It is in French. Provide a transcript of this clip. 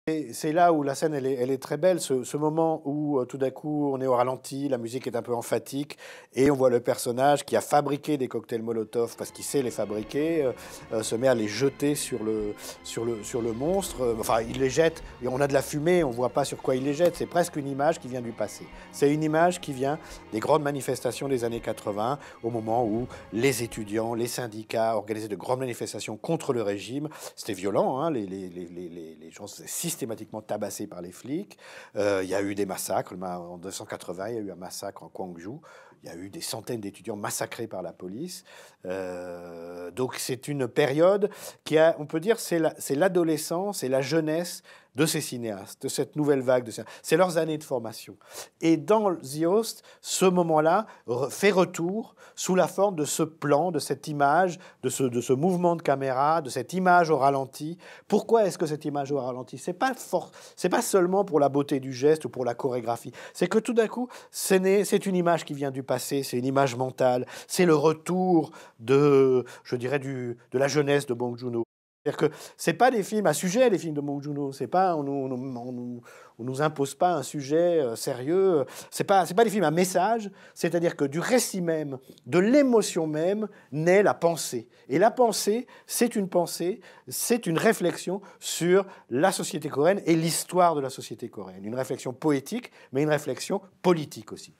Et c'est là où la scène, elle est très belle, ce moment où tout d'un coup on est au ralenti, la musique est un peu emphatique, et on voit le personnage qui a fabriqué des cocktails Molotov parce qu'il sait les fabriquer, se met à les jeter sur le monstre. Enfin, il les jette, et on a de la fumée, on voit pas sur quoi il les jette. C'est presque une image qui vient du passé. C'est une image qui vient des grandes manifestations des années 80, au moment où les étudiants, les syndicats organisaient de grandes manifestations contre le régime. C'était violent, hein, les gens se systématiquement tabassés par les flics. Il y a eu des massacres. En 1980, il y a eu un massacre en Gwangju. Il y a eu des centaines d'étudiants massacrés par la police. Donc c'est une période qui a, on peut dire, c'est l'adolescence et la jeunesse de ces cinéastes, de cette nouvelle vague de cinéastes. C'est leurs années de formation. Et dans The Host, ce moment-là fait retour sous la forme de ce plan, de cette image, de ce mouvement de caméra, de cette image au ralenti. Pourquoi est-ce que cette image au ralenti? C'est pas seulement pour la beauté du geste ou pour la chorégraphie. C'est que tout d'un coup, c'est une image qui vient du passé, c'est une image mentale, c'est le retour je dirais, de la jeunesse de Bong Joon-ho. C'est-à-dire que c'est pas des films à sujet, les films de Bong Joon-ho. C'est pas, on nous impose pas un sujet sérieux. C'est pas des films à message. C'est-à-dire que du récit même, de l'émotion même, naît la pensée. Et la pensée, c'est une réflexion sur la société coréenne et l'histoire de la société coréenne. Une réflexion poétique, mais une réflexion politique aussi.